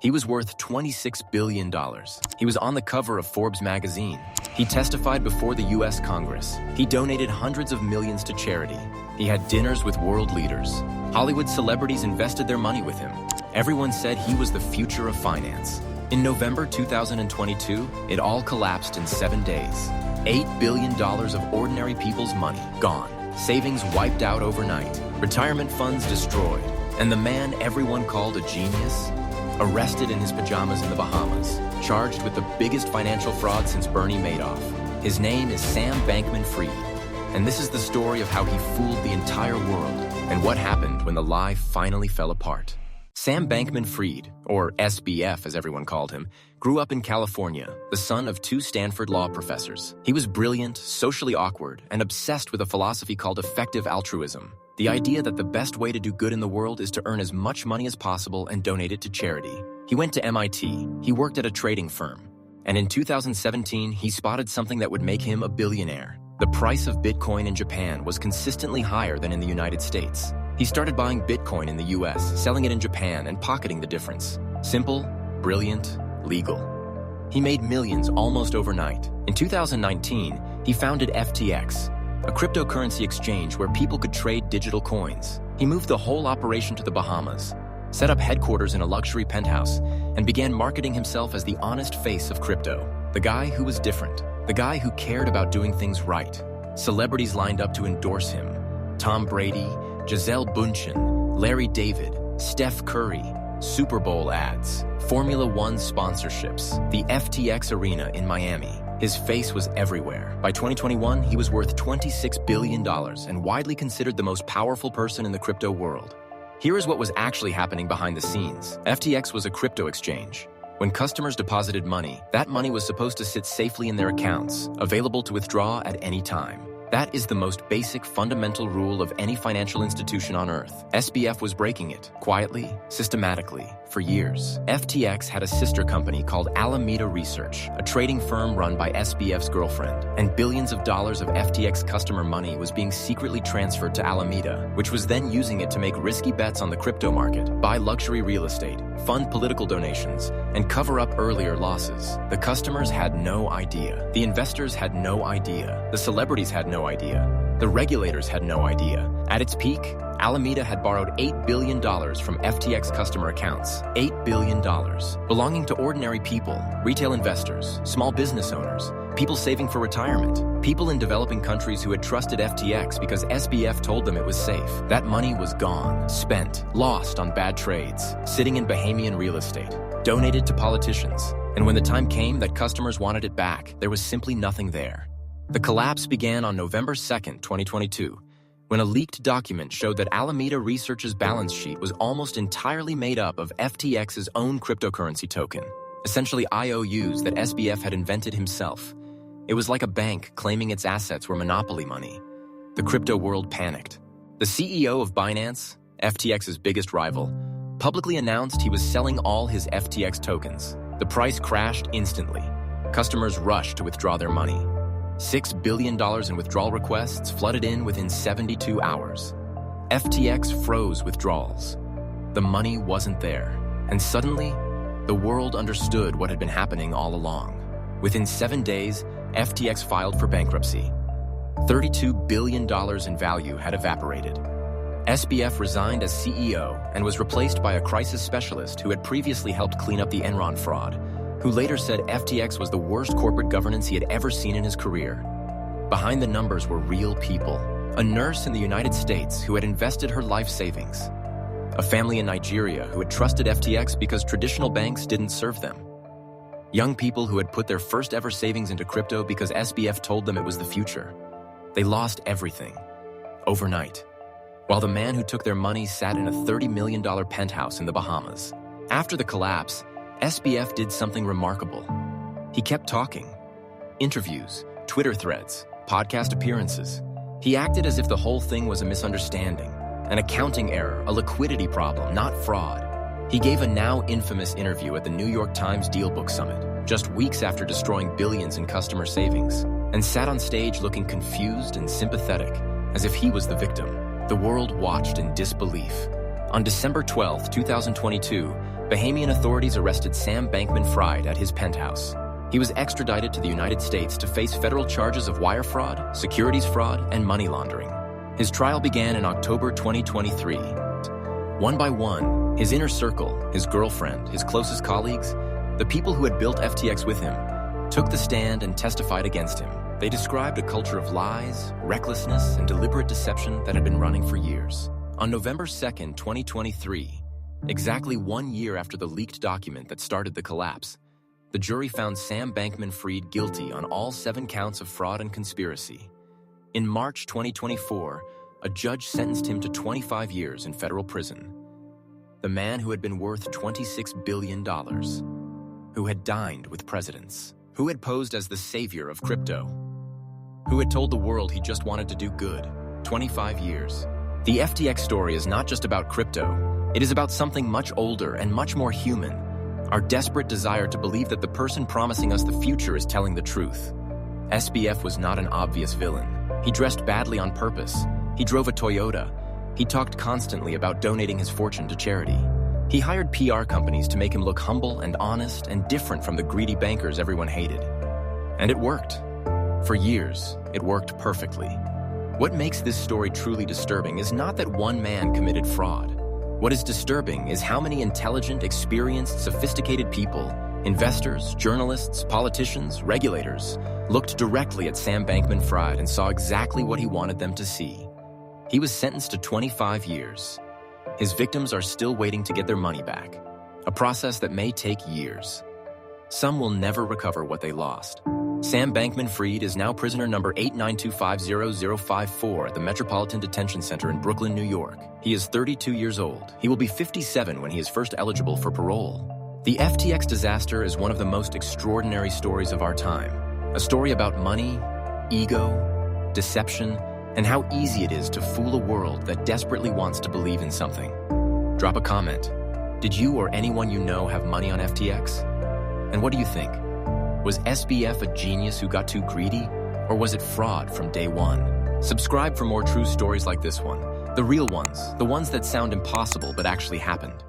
He was worth $26 billion. He was on the cover of Forbes magazine. He testified before the U.S. Congress. He donated hundreds of millions to charity. He had dinners with world leaders. Hollywood celebrities invested their money with him. Everyone said he was the future of finance. In November 2022, it all collapsed in 7 days. $8 billion of ordinary people's money gone. Savings wiped out overnight. Retirement funds destroyed. And the man everyone called a genius? Arrested in his pajamas in the Bahamas, charged with the biggest financial fraud since Bernie Madoff. His name is Sam Bankman-Fried, and this is the story of how he fooled the entire world and what happened when the lie finally fell apart. Sam Bankman-Fried, or SBF as everyone called him, grew up in California, the son of 2 Stanford law professors. He was brilliant, socially awkward, and obsessed with a philosophy called effective altruism. The idea that the best way to do good in the world is to earn as much money as possible and donate it to charity. He went to MIT, he worked at a trading firm, and in 2017, he spotted something that would make him a billionaire. The price of Bitcoin in Japan was consistently higher than in the United States. He started buying Bitcoin in the US, selling it in Japan, and pocketing the difference. Simple, brilliant, legal. He made millions almost overnight. In 2019, he founded FTX, a cryptocurrency exchange where people could trade digital coins. He moved the whole operation to the Bahamas, set up headquarters in a luxury penthouse, and began marketing himself as the honest face of crypto. The guy who was different. The guy who cared about doing things right. Celebrities lined up to endorse him. Tom Brady, Gisele Bündchen, Larry David, Steph Curry, Super Bowl ads, Formula One sponsorships, the FTX Arena in Miami. His face was everywhere. By 2021, he was worth $26 billion and widely considered the most powerful person in the crypto world. Here is what was actually happening behind the scenes. FTX was a crypto exchange. When customers deposited money, that money was supposed to sit safely in their accounts, available to withdraw at any time. That is the most basic fundamental rule of any financial institution on earth. SBF was breaking it, quietly, systematically, for years. FTX had a sister company called Alameda Research, a trading firm run by SBF's girlfriend, and billions of dollars of FTX customer money was being secretly transferred to Alameda, which was then using it to make risky bets on the crypto market, buy luxury real estate, fund political donations, and cover up earlier losses. The customers had no idea. The investors had no idea. The celebrities had no idea. The regulators had no idea. At its peak, Alameda had borrowed $8 billion from FTX customer accounts. $8 billion. Belonging to ordinary people, retail investors, small business owners, people saving for retirement, people in developing countries who had trusted FTX because SBF told them it was safe. That money was gone, spent, lost on bad trades, sitting in Bahamian real estate, donated to politicians. And when the time came that customers wanted it back, there was simply nothing there. The collapse began on November 2nd, 2022, when a leaked document showed that Alameda Research's balance sheet was almost entirely made up of FTX's own cryptocurrency token, essentially IOUs that SBF had invented himself. It was like a bank claiming its assets were monopoly money. The crypto world panicked. The CEO of Binance, FTX's biggest rival, publicly announced he was selling all his FTX tokens. The price crashed instantly. Customers rushed to withdraw their money. $6 billion in withdrawal requests flooded in within 72 hours. FTX froze withdrawals. The money wasn't there. And suddenly, the world understood what had been happening all along. Within 7 days, FTX filed for bankruptcy. $32 billion in value had evaporated. SBF resigned as CEO and was replaced by a crisis specialist who had previously helped clean up the Enron fraud, who later said FTX was the worst corporate governance he had ever seen in his career. Behind the numbers were real people. A nurse in the United States who had invested her life savings. A family in Nigeria who had trusted FTX because traditional banks didn't serve them. Young people who had put their first ever savings into crypto because SBF told them it was the future. They lost everything, overnight, while the man who took their money sat in a $30 million penthouse in the Bahamas. After the collapse, SBF did something remarkable. He kept talking. Interviews, Twitter threads, podcast appearances. He acted as if the whole thing was a misunderstanding, an accounting error, a liquidity problem, not fraud. He gave a now infamous interview at the New York Times Deal Book Summit, just weeks after destroying billions in customer savings, and sat on stage looking confused and sympathetic, as if he was the victim. The world watched in disbelief. On December 12, 2022, Bahamian authorities arrested Sam Bankman-Fried at his penthouse. He was extradited to the United States to face federal charges of wire fraud, securities fraud, and money laundering. His trial began in October 2023. One by one, his inner circle, his girlfriend, his closest colleagues, the people who had built FTX with him, took the stand and testified against him. They described a culture of lies, recklessness, and deliberate deception that had been running for years. On November 2nd, 2023, exactly 1 year after the leaked document that started the collapse, the jury found Sam Bankman-Fried guilty on all 7 counts of fraud and conspiracy. In March 2024, a judge sentenced him to 25 years in federal prison. The man who had been worth $26 billion, who had dined with presidents, who had posed as the savior of crypto, who had told the world he just wanted to do good. 25 years. The FTX story is not just about crypto. It is about something much older and much more human. Our desperate desire to believe that the person promising us the future is telling the truth. SBF was not an obvious villain. He dressed badly on purpose. He drove a Toyota. He talked constantly about donating his fortune to charity. He hired PR companies to make him look humble and honest and different from the greedy bankers everyone hated. And it worked. For years, it worked perfectly. What makes this story truly disturbing is not that one man committed fraud. What is disturbing is how many intelligent, experienced, sophisticated people, investors, journalists, politicians, regulators, looked directly at Sam Bankman-Fried and saw exactly what he wanted them to see. He was sentenced to 25 years. His victims are still waiting to get their money back, a process that may take years. Some will never recover what they lost. Sam Bankman-Fried is now prisoner number 892500054 at the Metropolitan Detention Center in Brooklyn, New York. He is 32 years old. He will be 57 when he is first eligible for parole. The FTX disaster is one of the most extraordinary stories of our time. A story about money, ego, deception, and how easy it is to fool a world that desperately wants to believe in something. Drop a comment. Did you or anyone you know have money on FTX? And what do you think? Was SBF a genius who got too greedy? Or was it fraud from day one? Subscribe for more true stories like this one. The real ones, the ones that sound impossible but actually happened.